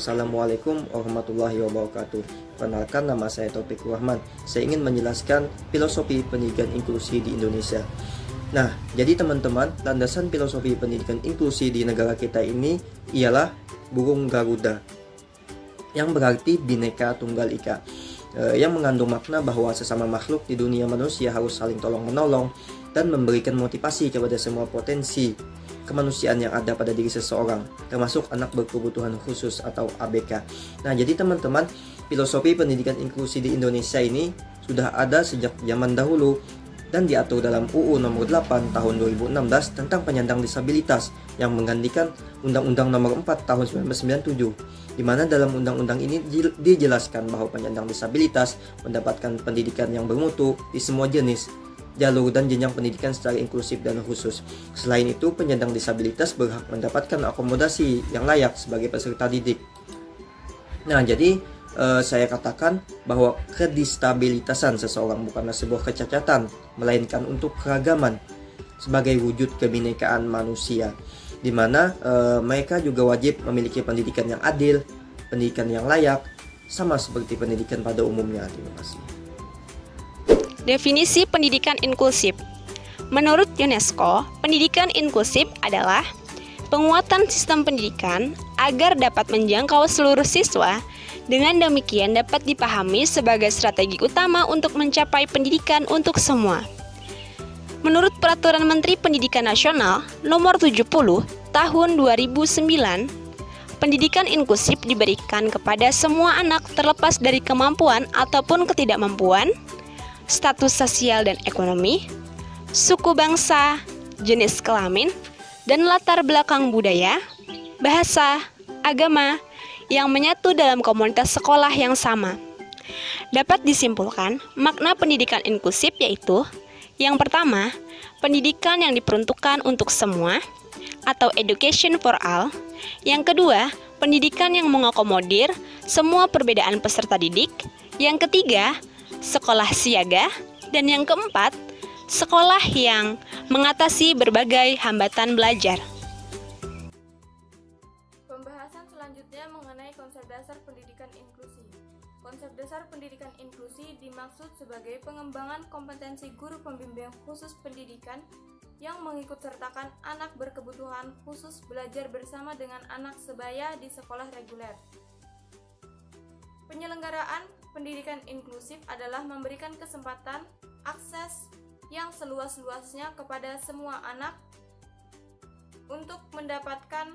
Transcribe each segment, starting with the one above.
Assalamualaikum warahmatullahi wabarakatuh. Perkenalkan, nama saya Taufik Rahman. Saya ingin menjelaskan filosofi pendidikan inklusi di Indonesia. Nah, jadi teman-teman, landasan filosofi pendidikan inklusi di negara kita ini ialah burung Garuda, yang berarti Bhinneka Tunggal Ika, yang mengandung makna bahwa sesama makhluk di dunia manusia harus saling tolong-menolong dan memberikan motivasi kepada semua potensi kemanusiaan yang ada pada diri seseorang, termasuk anak berkebutuhan khusus atau ABK. Nah, jadi teman-teman, filosofi pendidikan inklusi di Indonesia ini sudah ada sejak zaman dahulu dan diatur dalam UU nomor 8 tahun 2016 tentang penyandang disabilitas yang menggantikan Undang-Undang nomor 4 tahun 1997, di mana dalam undang-undang ini dijelaskan bahwa penyandang disabilitas mendapatkan pendidikan yang bermutu di semua jenis, jalur dan jenjang pendidikan secara inklusif dan khusus. Selain itu, penyandang disabilitas berhak mendapatkan akomodasi yang layak sebagai peserta didik. Nah, jadi saya katakan bahwa kedistabilitasan seseorang bukanlah sebuah kecacatan, melainkan untuk keragaman sebagai wujud kebinekaan manusia, di mana mereka juga wajib memiliki pendidikan yang adil, pendidikan yang layak, sama seperti pendidikan pada umumnya. Terima kasih. Definisi pendidikan inklusif. Menurut UNESCO, pendidikan inklusif adalah penguatan sistem pendidikan agar dapat menjangkau seluruh siswa. Dengan demikian dapat dipahami sebagai strategi utama untuk mencapai pendidikan untuk semua. Menurut Peraturan Menteri Pendidikan Nasional Nomor 70 Tahun 2009, pendidikan inklusif diberikan kepada semua anak terlepas dari kemampuan ataupun ketidakmampuan, status sosial dan ekonomi, suku bangsa, jenis kelamin, dan latar belakang budaya, bahasa, agama, yang menyatu dalam komunitas sekolah yang sama. Dapat disimpulkan, makna pendidikan inklusif yaitu: yang pertama, pendidikan yang diperuntukkan untuk semua, atau education for all. Yang kedua, pendidikan yang mengakomodir semua perbedaan peserta didik. Yang ketiga, sekolah siaga. Dan yang keempat, sekolah yang mengatasi berbagai hambatan belajar. Pembahasan selanjutnya mengenai konsep dasar pendidikan inklusi. Konsep dasar pendidikan inklusi dimaksud sebagai pengembangan kompetensi guru pembimbing khusus pendidikan yang mengikutsertakan anak berkebutuhan khusus belajar bersama dengan anak sebaya di sekolah reguler. Penyelenggaraan pendidikan inklusif adalah memberikan kesempatan akses yang seluas-luasnya kepada semua anak untuk mendapatkan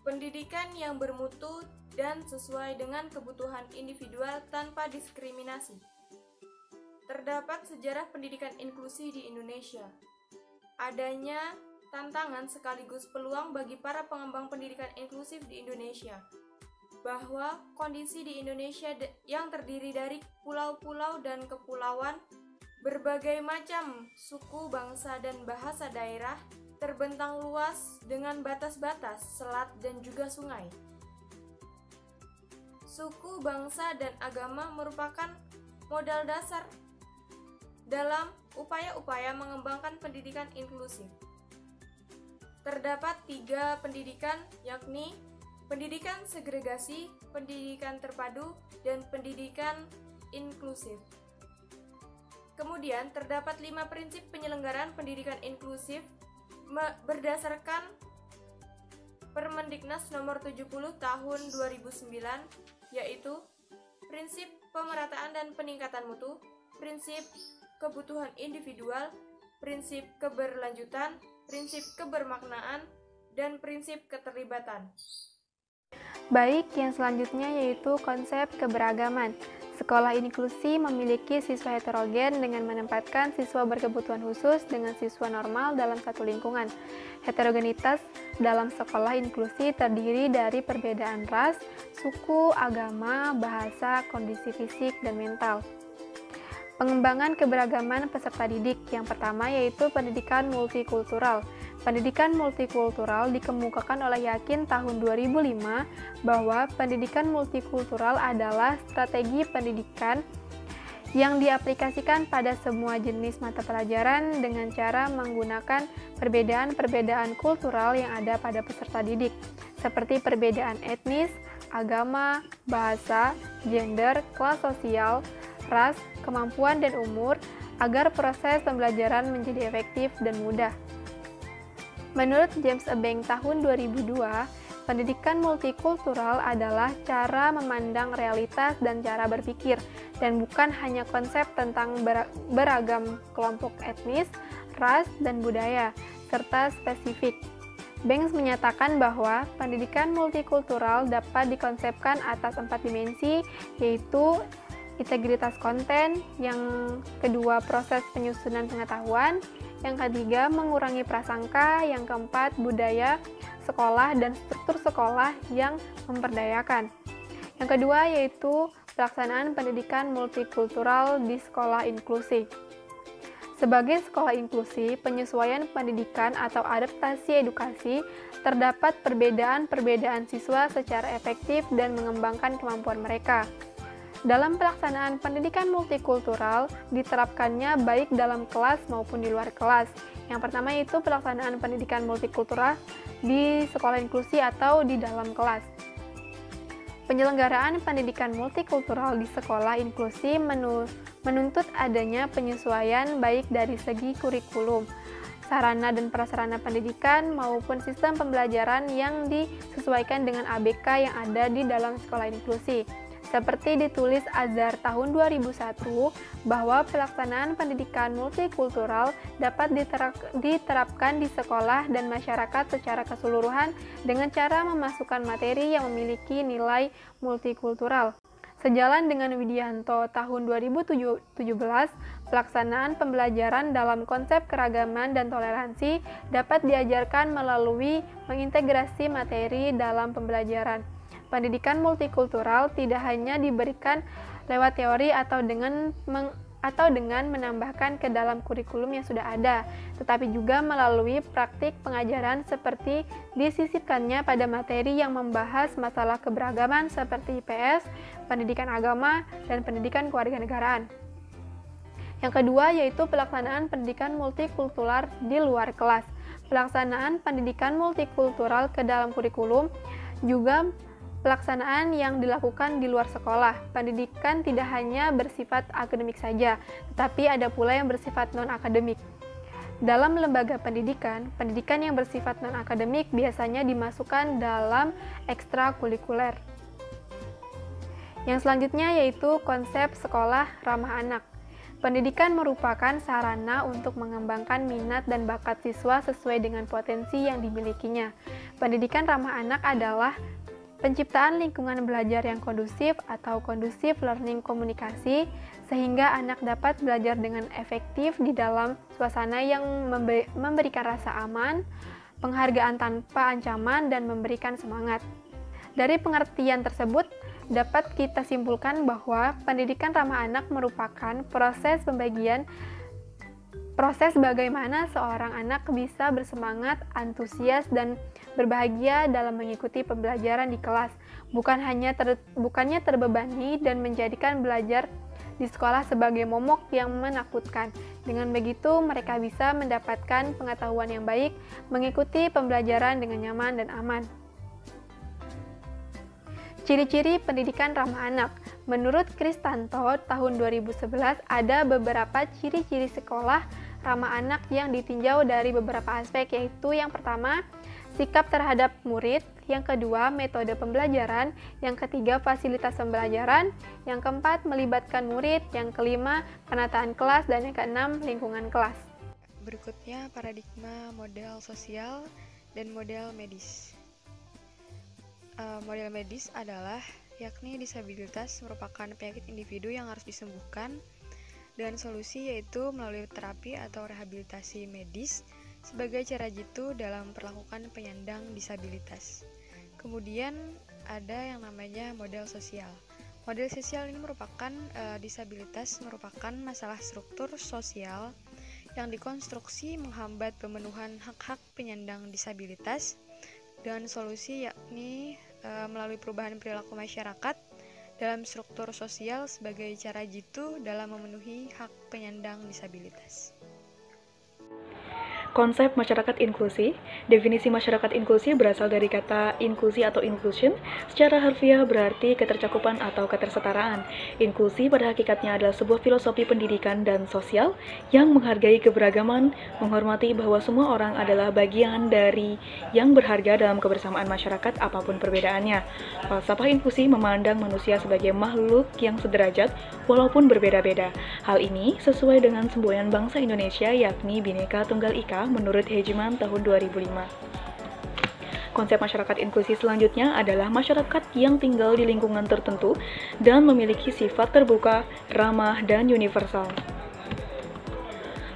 pendidikan yang bermutu dan sesuai dengan kebutuhan individual tanpa diskriminasi. Terdapat sejarah pendidikan inklusi di Indonesia. Adanya tantangan sekaligus peluang bagi para pengembang pendidikan inklusif di Indonesia, bahwa kondisi di Indonesia yang terdiri dari pulau-pulau dan kepulauan, berbagai macam suku, bangsa, dan bahasa daerah, terbentang luas dengan batas-batas, selat, dan juga sungai. Suku, bangsa, dan agama merupakan modal dasar dalam upaya-upaya mengembangkan pendidikan inklusif. Terdapat 3 pendidikan, yakni pendidikan segregasi, pendidikan terpadu, dan pendidikan inklusif. Kemudian terdapat 5 prinsip penyelenggaraan pendidikan inklusif berdasarkan Permendiknas nomor 70 tahun 2009, yaitu prinsip pemerataan dan peningkatan mutu, prinsip kebutuhan individual, prinsip keberlanjutan, prinsip kebermaknaan, dan prinsip keterlibatan. Baik, yang selanjutnya yaitu konsep keberagaman. Sekolah inklusi memiliki siswa heterogen dengan menempatkan siswa berkebutuhan khusus dengan siswa normal dalam satu lingkungan. Heterogenitas dalam sekolah inklusi terdiri dari perbedaan ras, suku, agama, bahasa, kondisi fisik, dan mental. Pengembangan keberagaman peserta didik yang pertama yaitu pendidikan multikultural. Pendidikan multikultural dikemukakan oleh Yakin tahun 2005 bahwa pendidikan multikultural adalah strategi pendidikan yang diaplikasikan pada semua jenis mata pelajaran dengan cara menggunakan perbedaan-perbedaan kultural yang ada pada peserta didik. seperti perbedaan etnis, agama, bahasa, gender, kelas sosial, ras, kemampuan, dan umur, agar proses pembelajaran menjadi efektif dan mudah. Menurut James Abeng tahun 2002, pendidikan multikultural adalah cara memandang realitas dan cara berpikir, dan bukan hanya konsep tentang beragam kelompok etnis, ras, dan budaya, serta spesifik. Banks menyatakan bahwa pendidikan multikultural dapat dikonsepkan atas 4 dimensi, yaitu integritas konten, yang kedua proses penyusunan pengetahuan, yang ketiga mengurangi prasangka, yang keempat budaya sekolah dan struktur sekolah yang memperdayakan. Yang kedua yaitu pelaksanaan pendidikan multikultural di sekolah inklusi. Sebagai sekolah inklusi, penyesuaian pendidikan atau adaptasi edukasi, terdapat perbedaan-perbedaan siswa secara efektif dan mengembangkan kemampuan mereka. Dalam pelaksanaan pendidikan multikultural, diterapkannya baik dalam kelas maupun di luar kelas. Yang pertama yaitu pelaksanaan pendidikan multikultural di sekolah inklusi atau di dalam kelas. Penyelenggaraan pendidikan multikultural di sekolah inklusi menuntut adanya penyesuaian baik dari segi kurikulum, sarana dan prasarana pendidikan, maupun sistem pembelajaran yang disesuaikan dengan ABK yang ada di dalam sekolah inklusi. Seperti ditulis Azhar tahun 2001, bahwa pelaksanaan pendidikan multikultural dapat diterapkan di sekolah dan masyarakat secara keseluruhan dengan cara memasukkan materi yang memiliki nilai multikultural. Sejalan dengan Widianto tahun 2017, pelaksanaan pembelajaran dalam konsep keragaman dan toleransi dapat diajarkan melalui mengintegrasi materi dalam pembelajaran. Pendidikan multikultural tidak hanya diberikan lewat teori atau dengan menambahkan ke dalam kurikulum yang sudah ada, tetapi juga melalui praktik pengajaran seperti disisipkannya pada materi yang membahas masalah keberagaman seperti IPS, pendidikan agama, dan pendidikan kewarganegaraan. Yang kedua yaitu pelaksanaan pendidikan multikultural di luar kelas. Pelaksanaan pendidikan multikultural ke dalam kurikulum juga pelaksanaan yang dilakukan di luar sekolah. Pendidikan tidak hanya bersifat akademik saja, tetapi ada pula yang bersifat non-akademik. Dalam lembaga pendidikan, pendidikan yang bersifat non-akademik biasanya dimasukkan dalam ekstrakurikuler. Yang selanjutnya yaitu konsep sekolah ramah anak. Pendidikan merupakan sarana untuk mengembangkan minat dan bakat siswa sesuai dengan potensi yang dimilikinya. Pendidikan ramah anak adalah penciptaan lingkungan belajar yang kondusif atau kondusif learning komunikasi, sehingga anak dapat belajar dengan efektif di dalam suasana yang memberikan rasa aman, penghargaan tanpa ancaman, dan memberikan semangat. Dari pengertian tersebut, dapat kita simpulkan bahwa pendidikan ramah anak merupakan proses bagaimana seorang anak bisa bersemangat, antusias, dan berbahagia dalam mengikuti pembelajaran di kelas, bukannya terbebani dan menjadikan belajar di sekolah sebagai momok yang menakutkan. Dengan begitu, mereka bisa mendapatkan pengetahuan yang baik, mengikuti pembelajaran dengan nyaman dan aman. Ciri-ciri pendidikan ramah anak. Menurut Kristanto tahun 2011, ada beberapa ciri-ciri sekolah ramah anak yang ditinjau dari beberapa aspek, yaitu yang pertama, sikap terhadap murid, yang kedua, metode pembelajaran, yang ketiga, fasilitas pembelajaran, yang keempat, melibatkan murid, yang kelima, penataan kelas, dan yang keenam, lingkungan kelas. Berikutnya, paradigma model sosial dan model medis. Model medis adalah yakni disabilitas merupakan penyakit individu yang harus disembuhkan, dan solusi yaitu melalui terapi atau rehabilitasi medis sebagai cara jitu dalam perlakukan penyandang disabilitas. Kemudian ada yang namanya model sosial. Model sosial ini merupakan disabilitas merupakan masalah struktur sosial yang dikonstruksi menghambat pemenuhan hak-hak penyandang disabilitas, dengan solusi yakni melalui perubahan perilaku masyarakat dalam struktur sosial sebagai cara jitu dalam memenuhi hak penyandang disabilitas. Konsep masyarakat inklusi. Definisi masyarakat inklusi berasal dari kata inklusi atau inclusion. Secara harfiah berarti ketercakupan atau ketersetaraan. Inklusi pada hakikatnya adalah sebuah filosofi pendidikan dan sosial yang menghargai keberagaman, menghormati bahwa semua orang adalah bagian dari yang berharga dalam kebersamaan masyarakat apapun perbedaannya. Falsafah inklusi memandang manusia sebagai makhluk yang sederajat walaupun berbeda-beda. Hal ini sesuai dengan semboyan bangsa Indonesia yakni Bhinneka Tunggal Ika menurut Hejiman tahun 2005. Konsep masyarakat inklusi selanjutnya adalah masyarakat yang tinggal di lingkungan tertentu dan memiliki sifat terbuka, ramah, dan universal,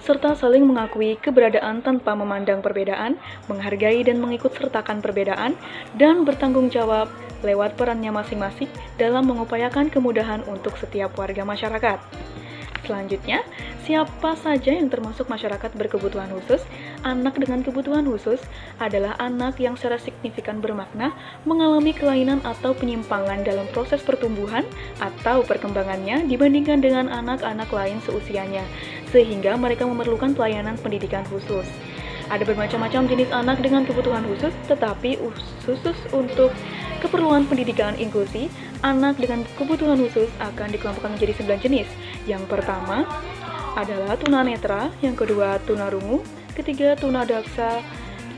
serta saling mengakui keberadaan tanpa memandang perbedaan, menghargai dan mengikut sertakan perbedaan, dan bertanggung jawab lewat perannya masing-masing dalam mengupayakan kemudahan untuk setiap warga masyarakat. Selanjutnya, siapa saja yang termasuk masyarakat berkebutuhan khusus? Anak dengan kebutuhan khusus adalah anak yang secara signifikan bermakna mengalami kelainan atau penyimpangan dalam proses pertumbuhan atau perkembangannya dibandingkan dengan anak-anak lain seusianya, sehingga mereka memerlukan pelayanan pendidikan khusus. Ada bermacam-macam jenis anak dengan kebutuhan khusus, tetapi khusus untuk keperluan pendidikan inklusi, anak dengan kebutuhan khusus akan dikelompokkan menjadi 9 jenis. Yang pertama adalah tunanetra, yang kedua tunarungu, ketiga tunadaksa,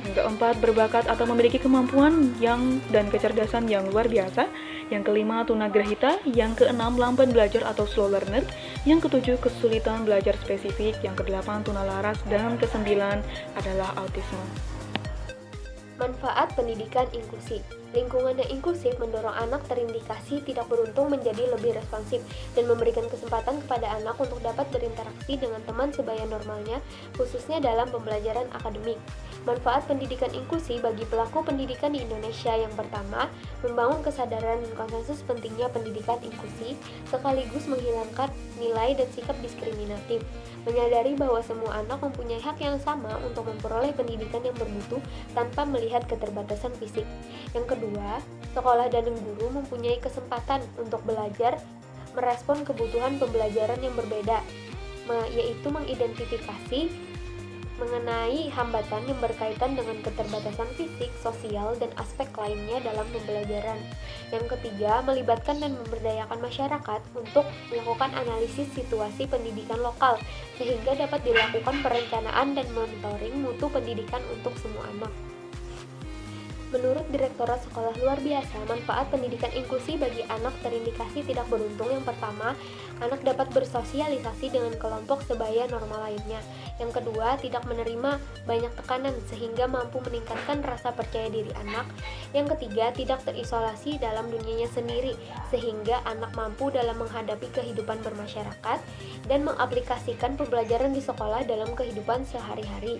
yang keempat berbakat atau memiliki kemampuan dan kecerdasan yang luar biasa, yang kelima tunagrahita, yang keenam lamban belajar atau slow learner, yang ketujuh kesulitan belajar spesifik, yang kedelapan tunalaras, dan kesembilan adalah autisme. Manfaat pendidikan inklusi. Lingkungan yang inklusif mendorong anak terindikasi tidak beruntung menjadi lebih responsif dan memberikan kesempatan kepada anak untuk dapat berinteraksi dengan teman sebaya normalnya, khususnya dalam pembelajaran akademik. Manfaat pendidikan inklusi bagi pelaku pendidikan di Indonesia yang pertama, membangun kesadaran dan konsensus pentingnya pendidikan inklusi, sekaligus menghilangkan nilai dan sikap diskriminatif. Menyadari bahwa semua anak mempunyai hak yang sama untuk memperoleh pendidikan yang bermutu tanpa melihat keterbatasan fisik. Yang kedua, sekolah dan guru mempunyai kesempatan untuk belajar merespon kebutuhan pembelajaran yang berbeda, yaitu mengidentifikasi mengenai hambatan yang berkaitan dengan keterbatasan fisik, sosial, dan aspek lainnya dalam pembelajaran. Yang ketiga, melibatkan dan memberdayakan masyarakat untuk melakukan analisis situasi pendidikan lokal, sehingga dapat dilakukan perencanaan dan monitoring mutu pendidikan untuk semua anak. Menurut Direktorat Sekolah Luar Biasa, manfaat pendidikan inklusi bagi anak terindikasi tidak beruntung yang pertama, anak dapat bersosialisasi dengan kelompok sebaya normal lainnya. Yang kedua, tidak menerima banyak tekanan sehingga mampu meningkatkan rasa percaya diri anak. Yang ketiga, tidak terisolasi dalam dunianya sendiri sehingga anak mampu dalam menghadapi kehidupan bermasyarakat dan mengaplikasikan pembelajaran di sekolah dalam kehidupan sehari-hari.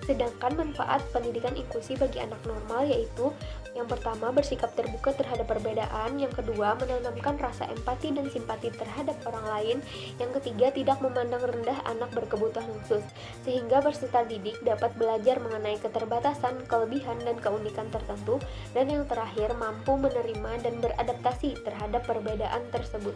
Sedangkan manfaat pendidikan inklusi bagi anak normal yaitu yang pertama, bersikap terbuka terhadap perbedaan, yang kedua, menanamkan rasa empati dan simpati terhadap orang lain, yang ketiga, tidak memandang rendah anak berkebutuhan khusus, sehingga peserta didik dapat belajar mengenai keterbatasan, kelebihan, dan keunikan tertentu, dan yang terakhir, mampu menerima dan beradaptasi terhadap perbedaan tersebut.